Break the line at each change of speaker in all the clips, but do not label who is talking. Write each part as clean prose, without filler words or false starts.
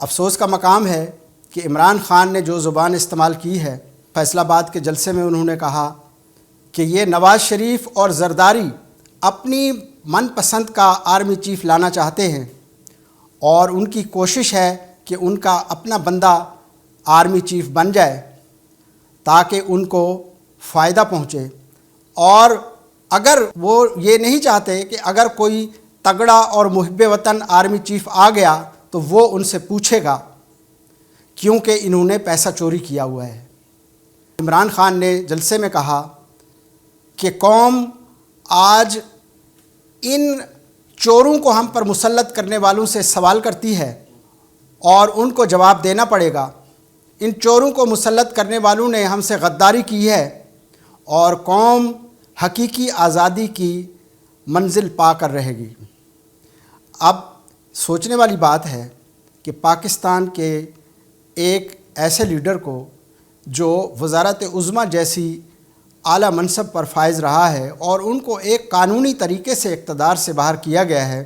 افسوس کا مقام ہے کہ عمران خان نے جو زبان استعمال کی ہے، فیصل آباد کے جلسے میں انہوں نے کہا کہ یہ نواز شریف اور زرداری اپنی من پسند کا آرمی چیف لانا چاہتے ہیں اور ان کی کوشش ہے کہ ان کا اپنا بندہ آرمی چیف بن جائے تاکہ ان کو فائدہ پہنچے، اور اگر وہ یہ نہیں چاہتے کہ اگر کوئی تگڑا اور محب وطن آرمی چیف آ گیا تو وہ ان سے پوچھے گا، کیونکہ انہوں نے پیسہ چوری کیا ہوا ہے۔ عمران خان نے جلسے میں کہا کہ قوم آج ان چوروں کو ہم پر مسلط کرنے والوں سے سوال کرتی ہے اور ان کو جواب دینا پڑے گا۔ ان چوروں کو مسلط کرنے والوں نے ہم سے غداری کی ہے اور قوم حقیقی آزادی کی منزل پا کر رہے گی۔ اب سوچنے والی بات ہے کہ پاکستان کے ایک ایسے لیڈر کو جو وزارت عظمیٰ جیسی اعلیٰ منصب پر فائز رہا ہے اور ان کو ایک قانونی طریقے سے اقتدار سے باہر کیا گیا ہے،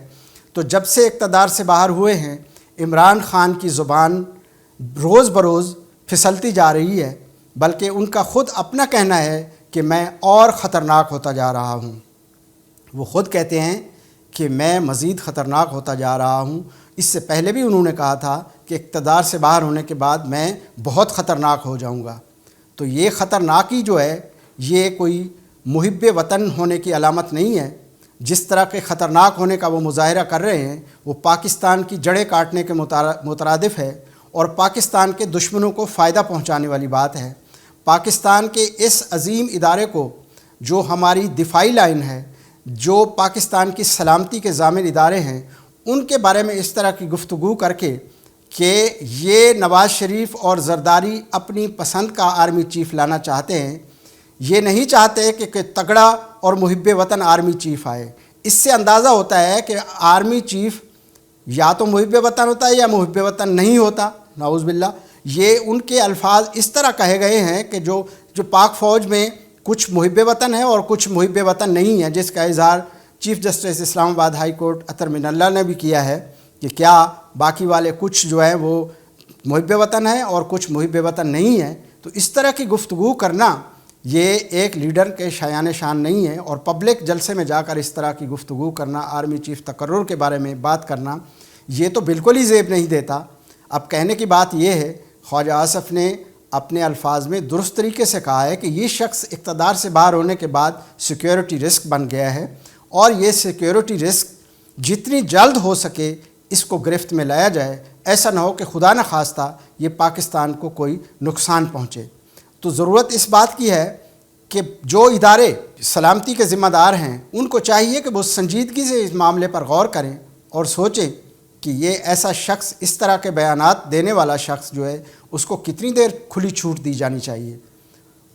تو جب سے اقتدار سے باہر ہوئے ہیں عمران خان کی زبان روز بروز پھسلتی جا رہی ہے، بلکہ ان کا خود اپنا کہنا ہے کہ میں اور خطرناک ہوتا جا رہا ہوں۔ وہ خود کہتے ہیں کہ میں مزید خطرناک ہوتا جا رہا ہوں۔ اس سے پہلے بھی انہوں نے کہا تھا کہ اقتدار سے باہر ہونے کے بعد میں بہت خطرناک ہو جاؤں گا۔ تو یہ خطرناکی جو ہے یہ کوئی محب وطن ہونے کی علامت نہیں ہے۔ جس طرح کے خطرناک ہونے کا وہ مظاہرہ کر رہے ہیں وہ پاکستان کی جڑیں کاٹنے کے مترادف ہے اور پاکستان کے دشمنوں کو فائدہ پہنچانے والی بات ہے۔ پاکستان کے اس عظیم ادارے کو جو ہماری دفاعی لائن ہے، جو پاکستان کی سلامتی کے ضامن ادارے ہیں، ان کے بارے میں اس طرح کی گفتگو کر کے کہ یہ نواز شریف اور زرداری اپنی پسند کا آرمی چیف لانا چاہتے ہیں، یہ نہیں چاہتے کہ تگڑا اور محب وطن آرمی چیف آئے۔ اس سے اندازہ ہوتا ہے کہ آرمی چیف یا تو محب وطن ہوتا ہے یا محب وطن نہیں ہوتا، نعوذ باللہ۔ یہ ان کے الفاظ اس طرح کہے گئے ہیں کہ جو پاک فوج میں کچھ محب وطن ہے اور کچھ محب وطن نہیں ہے، جس کا اظہار چیف جسٹس اسلام آباد ہائی کورٹ اطہر من اللہ نے بھی کیا ہے کہ کیا باقی والے کچھ جو ہیں وہ محب وطن ہیں اور کچھ محب وطن نہیں ہیں۔ تو اس طرح کی گفتگو کرنا یہ ایک لیڈر کے شایان شان نہیں ہے، اور پبلک جلسے میں جا کر اس طرح کی گفتگو کرنا، آرمی چیف تقرر کے بارے میں بات کرنا، یہ تو بالکل ہی زیب نہیں دیتا۔ اب کہنے کی بات یہ ہے، خواجہ آصف نے اپنے الفاظ میں درست طریقے سے کہا ہے کہ یہ شخص اقتدار سے باہر ہونے کے بعد سیکیورٹی رسک بن گیا ہے، اور یہ سیکیورٹی رسک جتنی جلد ہو سکے اس کو گرفت میں لایا جائے، ایسا نہ ہو کہ خدا نہ خواستہ یہ پاکستان کو کوئی نقصان پہنچے۔ تو ضرورت اس بات کی ہے کہ جو ادارے سلامتی کے ذمہ دار ہیں ان کو چاہیے کہ وہ سنجیدگی سے اس معاملے پر غور کریں اور سوچیں کہ یہ ایسا شخص، اس طرح کے بیانات دینے والا شخص جو ہے اس کو کتنی دیر کھلی چھوٹ دی جانی چاہیے۔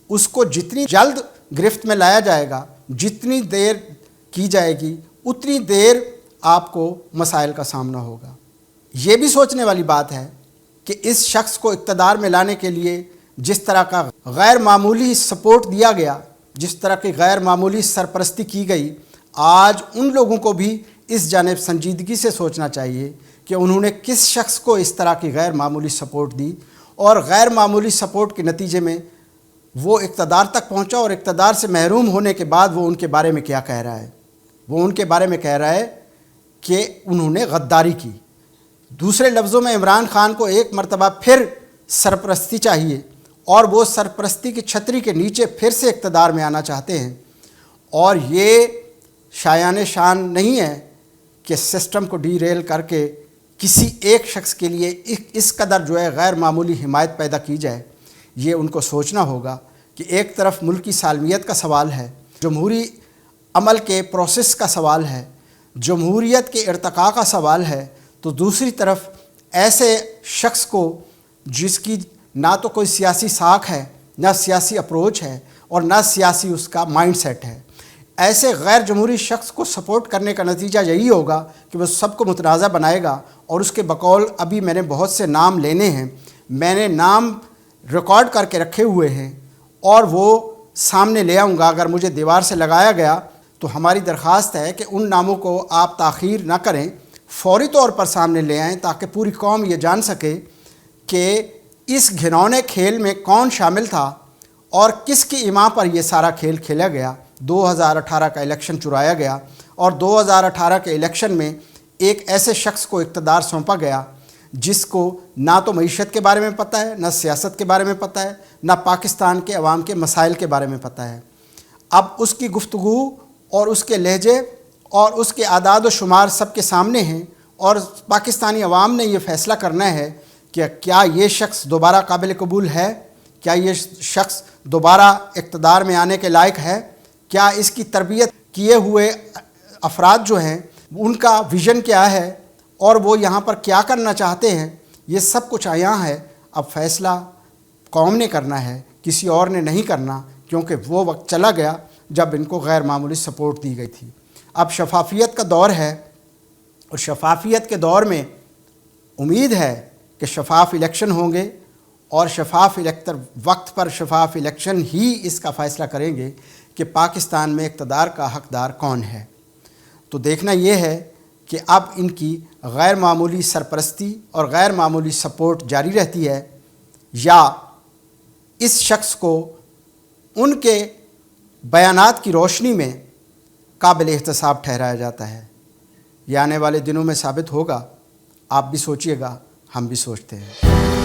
اس کو جتنی جلد گرفت میں لایا جائے گا، جتنی دیر کی جائے گی، اتنی دیر آپ کو مسائل کا سامنا ہوگا۔ یہ بھی سوچنے والی بات ہے کہ اس شخص کو اقتدار میں لانے کے لیے جس طرح کا غیر معمولی سپورٹ دیا گیا، جس طرح کی غیر معمولی سرپرستی کی گئی، آج ان لوگوں کو بھی اس جانب سنجیدگی سے سوچنا چاہیے کہ انہوں نے کس شخص کو اس طرح کی غیر معمولی سپورٹ دی، اور غیر معمولی سپورٹ کے نتیجے میں وہ اقتدار تک پہنچا، اور اقتدار سے محروم ہونے کے بعد وہ ان کے بارے میں کیا کہہ رہا ہے۔ وہ ان کے بارے میں کہہ رہا ہے کہ انہوں نے غداری کی۔ دوسرے لفظوں میں عمران خان کو ایک مرتبہ پھر سرپرستی چاہیے، اور وہ سرپرستی کی چھتری کے نیچے پھر سے اقتدار میں آنا چاہتے ہیں، اور یہ شایان شان نہیں ہے کہ سسٹم کو ڈی ریل کر کے کسی ایک شخص کے لیے اس قدر جو ہے غیر معمولی حمایت پیدا کی جائے۔ یہ ان کو سوچنا ہوگا کہ ایک طرف ملکی سالمیت کا سوال ہے، جمہوری عمل کے پروسیس کا سوال ہے، جمہوریت کے ارتقاء کا سوال ہے، تو دوسری طرف ایسے شخص کو جس کی نہ تو کوئی سیاسی ساکھ ہے، نہ سیاسی اپروچ ہے، اور نہ سیاسی اس کا مائنڈ سیٹ ہے، ایسے غیر جمہوری شخص کو سپورٹ کرنے کا نتیجہ یہی ہوگا کہ وہ سب کو متنازع بنائے گا، اور اس کے بقول ابھی میں نے بہت سے نام لینے ہیں، میں نے نام ریکارڈ کر کے رکھے ہوئے ہیں، اور وہ سامنے لے آؤں گا۔ اگر مجھے دیوار سے لگایا گیا تو ہماری درخواست ہے کہ ان ناموں کو آپ تاخیر نہ کریں، فوری طور پر سامنے لے آئیں تاکہ پوری قوم یہ جان سکے کہ اس گھنونے کھیل میں کون شامل تھا اور کس کی ایما پر یہ سارا کھیل کھیلا گیا۔ 2018 کا الیکشن چرایا گیا اور 2018 کے الیکشن میں ایک ایسے شخص کو اقتدار سونپا گیا جس کو نہ تو معیشت کے بارے میں پتہ ہے، نہ سیاست کے بارے میں پتہ ہے، نہ پاکستان کے عوام کے مسائل کے بارے میں پتہ ہے۔ اب اس کی گفتگو اور اس کے لہجے اور اس کے اعداد و شمار سب کے سامنے ہیں، اور پاکستانی عوام نے یہ فیصلہ کرنا ہے کہ کیا یہ شخص دوبارہ قابل قبول ہے، کیا یہ شخص دوبارہ اقتدار میں آنے کے لائق ہے، کیا اس کی تربیت کیے ہوئے افراد جو ہیں ان کا ویژن کیا ہے اور وہ یہاں پر کیا کرنا چاہتے ہیں۔ یہ سب کچھ عیاں ہے۔ اب فیصلہ قوم نے کرنا ہے، کسی اور نے نہیں کرنا، کیونکہ وہ وقت چلا گیا جب ان کو غیر معمولی سپورٹ دی گئی تھی۔ اب شفافیت کا دور ہے، اور شفافیت کے دور میں امید ہے کہ شفاف الیکشن ہوں گے، اور شفاف الیکٹر وقت پر شفاف الیکشن ہی اس کا فیصلہ کریں گے کہ پاکستان میں اقتدار کا حقدار کون ہے۔ تو دیکھنا یہ ہے کہ اب ان کی غیر معمولی سرپرستی اور غیر معمولی سپورٹ جاری رہتی ہے، یا اس شخص کو ان کے بیانات کی روشنی میں قابل احتساب ٹھہرایا جاتا ہے۔ یہ آنے والے دنوں میں ثابت ہوگا۔ آپ بھی سوچئے گا، ہم بھی سوچتے ہیں۔